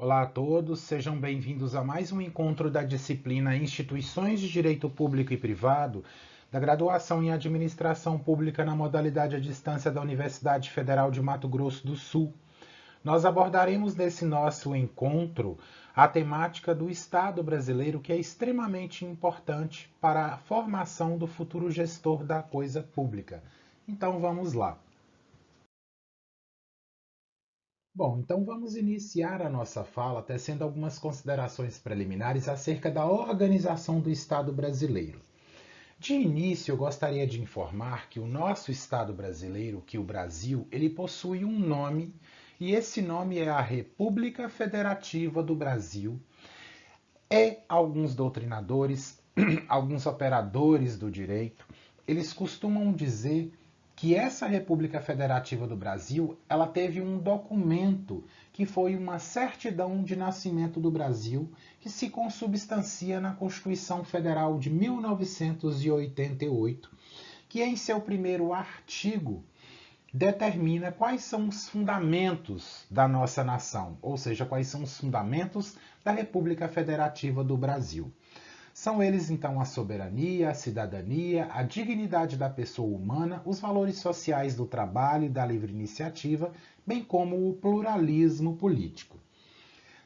Olá a todos, sejam bem-vindos a mais um encontro da disciplina Instituições de Direito Público e Privado, da graduação em Administração Pública na modalidade à distância da Universidade Federal de Mato Grosso do Sul. Nós abordaremos nesse nosso encontro a temática do Estado brasileiro, que é extremamente importante para a formação do futuro gestor da coisa pública. Então vamos lá. Bom, então vamos iniciar a nossa fala tecendo algumas considerações preliminares acerca da organização do Estado brasileiro. De início, eu gostaria de informar que o nosso Estado brasileiro, que o Brasil, ele possui um nome, e esse nome é a República Federativa do Brasil. Alguns doutrinadores, alguns operadores do direito, eles costumam dizer que essa República Federativa do Brasil, ela teve um documento que foi uma certidão de nascimento do Brasil, que se consubstancia na Constituição Federal de 1988, que em seu primeiro artigo determina quais são os fundamentos da nossa nação, ou seja, quais são os fundamentos da República Federativa do Brasil. São eles, então, a soberania, a cidadania, a dignidade da pessoa humana, os valores sociais do trabalho e da livre iniciativa, bem como o pluralismo político.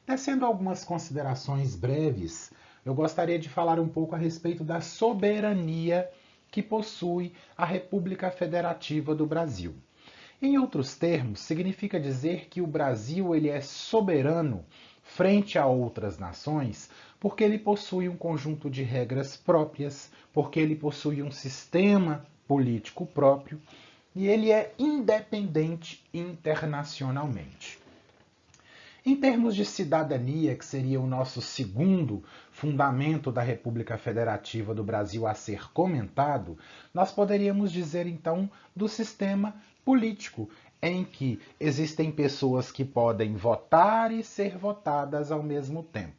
Tecendo algumas considerações breves, eu gostaria de falar um pouco a respeito da soberania que possui a República Federativa do Brasil. Em outros termos, significa dizer que o Brasil ele é soberano frente a outras nações porque ele possui um conjunto de regras próprias, porque ele possui um sistema político próprio e ele é independente internacionalmente. Em termos de cidadania, que seria o nosso segundo fundamento da República Federativa do Brasil a ser comentado, nós poderíamos dizer então do sistema político, em que existem pessoas que podem votar e ser votadas ao mesmo tempo.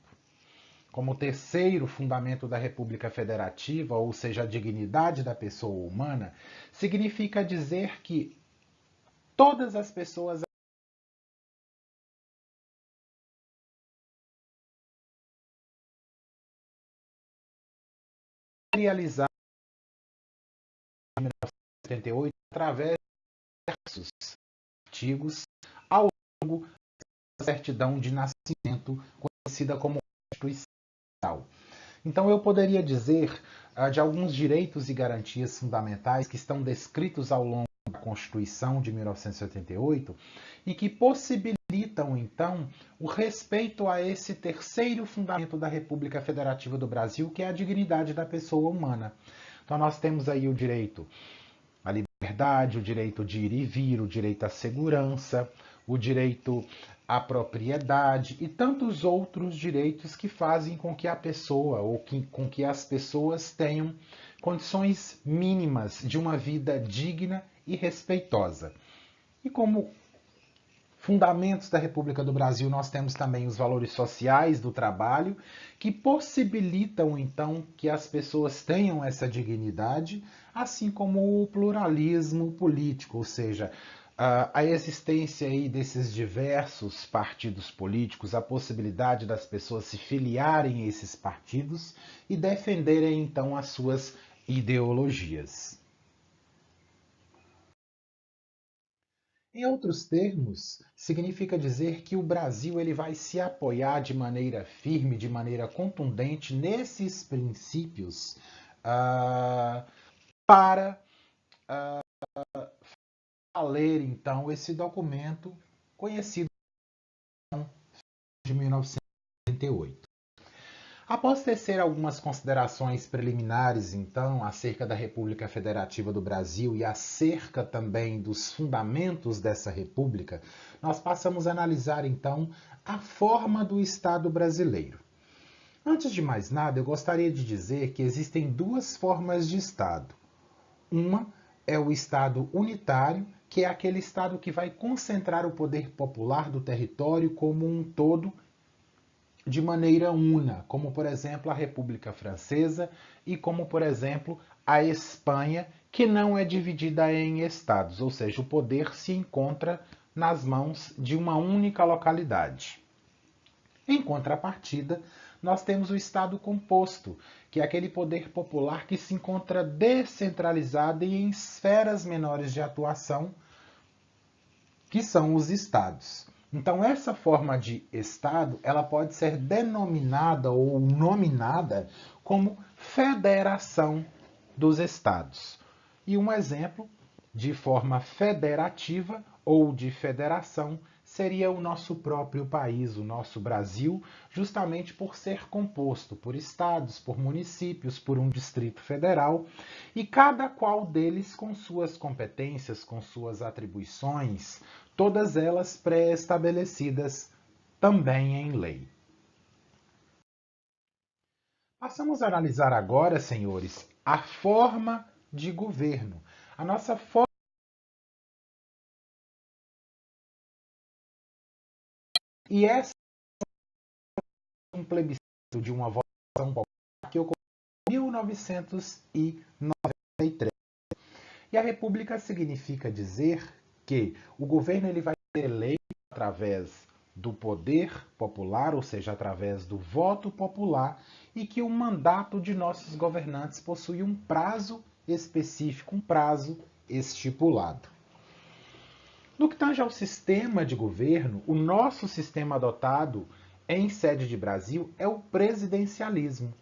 Como terceiro fundamento da República Federativa, ou seja, a dignidade da pessoa humana, significa dizer que todas as pessoas realizaram em 1978 através de diversos artigos ao longo da certidão de nascimento, conhecida como Constituição. Então, eu poderia dizer de alguns direitos e garantias fundamentais que estão descritos ao longo da Constituição de 1988 e que possibilitam, então, o respeito a esse terceiro fundamento da República Federativa do Brasil, que é a dignidade da pessoa humana. Então, nós temos aí o direito à liberdade, o direito de ir e vir, o direito à segurança, o direito à propriedade e tantos outros direitos que fazem com que a pessoa ou com que as pessoas tenham condições mínimas de uma vida digna e respeitosa. E como fundamentos da República do Brasil, nós temos também os valores sociais do trabalho, que possibilitam então que as pessoas tenham essa dignidade, assim como o pluralismo político, ou seja, a existência aí desses diversos partidos políticos, a possibilidade das pessoas se filiarem a esses partidos e defenderem então as suas ideologias. Em outros termos, significa dizer que o Brasil ele vai se apoiar de maneira firme, de maneira contundente nesses princípios uh, para ler então esse documento conhecido de 1988. Após tecer algumas considerações preliminares, então, acerca da República Federativa do Brasil e acerca também dos fundamentos dessa república, nós passamos a analisar, então, a forma do Estado brasileiro. Antes de mais nada, eu gostaria de dizer que existem duas formas de Estado. Uma é o Estado unitário, que é aquele Estado que vai concentrar o poder popular do território como um todo de maneira una, como por exemplo a República Francesa e como por exemplo a Espanha, que não é dividida em estados, ou seja, o poder se encontra nas mãos de uma única localidade. Em contrapartida, nós temos o Estado composto, que é aquele poder popular que se encontra descentralizado e em esferas menores de atuação, que são os estados. Então, essa forma de Estado, ela pode ser denominada ou nominada como federação dos estados. E um exemplo de forma federativa ou de federação seria o nosso próprio país, o nosso Brasil, justamente por ser composto por estados, por municípios, por um distrito federal, e cada qual deles com suas competências, com suas atribuições, todas elas pré-estabelecidas também em lei. Passamos a analisar agora, senhores, a forma de governo. A nossa forma e essa é um plebiscito de uma votação popular que ocorreu em 1993. E a república significa dizer que o governo ele vai ser eleito através do poder popular, ou seja, através do voto popular, e que o mandato de nossos governantes possui um prazo específico, um prazo estipulado. No que tange ao sistema de governo, o nosso sistema adotado em sede de Brasil é o presidencialismo,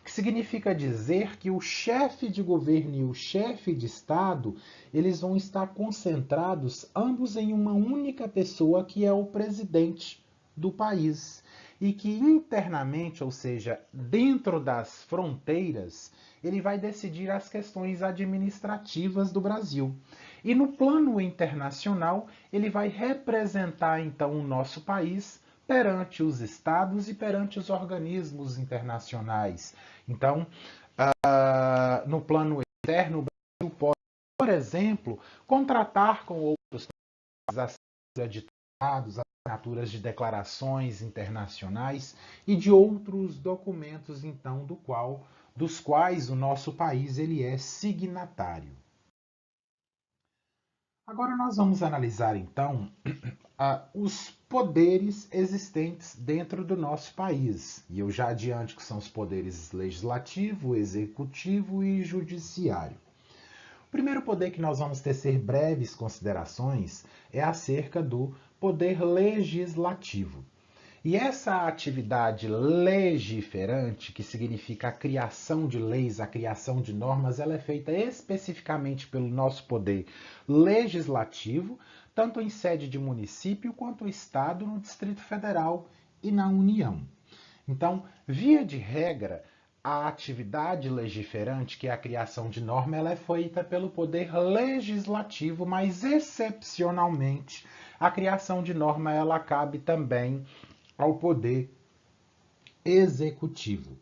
que significa dizer que o chefe de governo e o chefe de Estado, eles vão estar concentrados ambos em uma única pessoa, que é o presidente do país. E que internamente, ou seja, dentro das fronteiras, ele vai decidir as questões administrativas do Brasil. E no plano internacional, ele vai representar então o nosso país perante os estados e perante os organismos internacionais. Então, no plano externo, o Brasil pode, por exemplo, contratar com outros países a de tratados, assinaturas de declarações internacionais e de outros documentos, então, dos quais o nosso país ele é signatário. Agora nós vamos analisar, então, os poderes existentes dentro do nosso país. E eu já adianto que são os poderes legislativo, executivo e judiciário. O primeiro poder que nós vamos tecer breves considerações é acerca do poder legislativo. E essa atividade legiferante, que significa a criação de leis, a criação de normas, ela é feita especificamente pelo nosso poder legislativo, tanto em sede de município quanto Estado, no Distrito Federal e na União. Então, via de regra, a atividade legiferante, que é a criação de norma, ela é feita pelo poder legislativo, mas excepcionalmente a criação de norma ela cabe também ao poder executivo.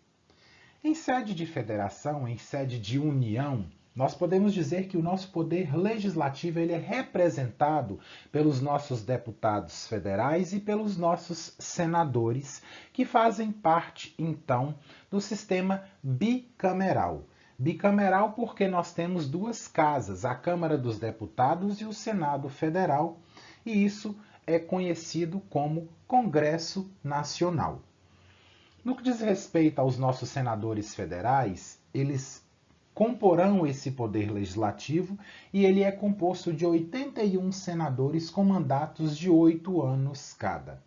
Em sede de federação, em sede de união, nós podemos dizer que o nosso poder legislativo ele é representado pelos nossos deputados federais e pelos nossos senadores, que fazem parte, então, do sistema bicameral. Bicameral porque nós temos duas casas, a Câmara dos Deputados e o Senado Federal, e isso é conhecido como Congresso Nacional. No que diz respeito aos nossos senadores federais, eles comporão esse poder legislativo e ele é composto de 81 senadores com mandatos de 8 anos cada.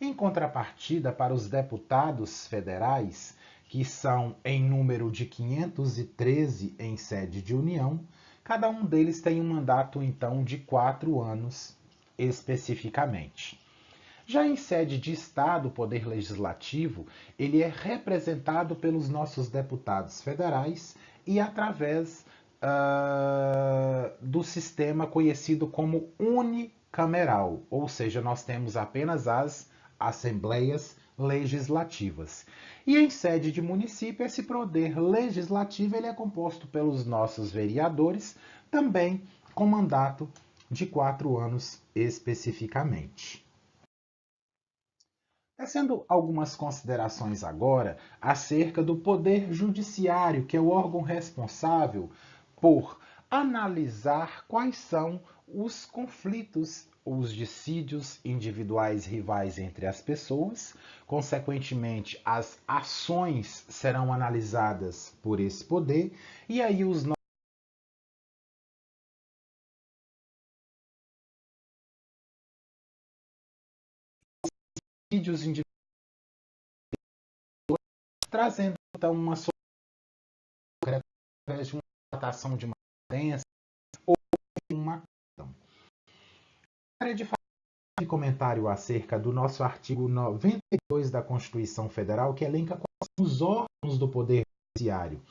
Em contrapartida, para os deputados federais, que são em número de 513 em sede de união, cada um deles tem um mandato então de 4 anos especificamente. Já em sede de Estado, o poder legislativo, ele é representado pelos nossos deputados federais e através do sistema conhecido como unicameral, ou seja, nós temos apenas as assembleias legislativas. E em sede de município, esse poder legislativo ele é composto pelos nossos vereadores, também com mandato de 4 anos especificamente. Tecendo algumas considerações agora acerca do Poder Judiciário, que é o órgão responsável por analisar quais são os conflitos os dissídios individuais rivais entre as pessoas. Consequentemente, as ações serão analisadas por esse poder, e aí os dissídios individuais, trazendo então uma solução através de uma tratação de uma sentença ou de uma questão. Gostaria de fazer um comentário acerca do nosso artigo 92 da Constituição Federal, que elenca quais são os órgãos do Poder Judiciário.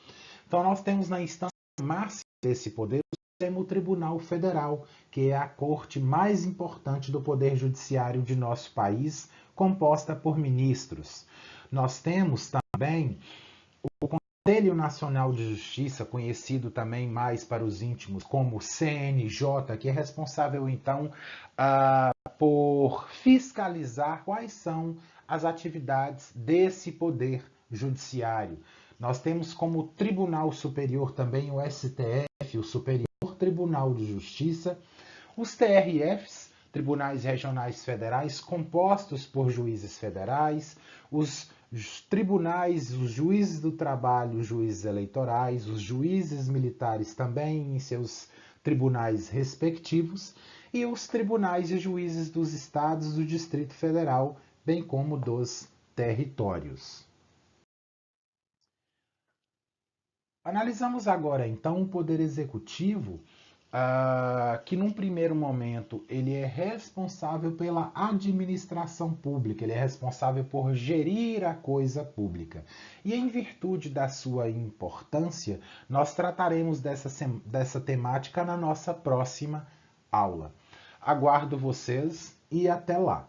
Então, nós temos na instância máxima desse poder o Supremo Tribunal Federal, que é a corte mais importante do Poder Judiciário de nosso país, composta por ministros. Nós temos também o Conselho Nacional de Justiça, conhecido também mais para os íntimos como CNJ, que é responsável, então, por fiscalizar quais são as atividades desse poder judiciário. Nós temos como Tribunal Superior também o STF, o Superior Tribunal de Justiça, os TRFs, Tribunais Regionais Federais, compostos por juízes federais, os tribunais, os juízes do trabalho, os juízes eleitorais, os juízes militares também em seus tribunais respectivos, e os tribunais e juízes dos estados do Distrito Federal, bem como dos territórios. Analisamos agora, então, o Poder Executivo, que num primeiro momento ele é responsável pela administração pública, ele é responsável por gerir a coisa pública. E em virtude da sua importância, nós trataremos dessa temática na nossa próxima aula. Aguardo vocês e até lá!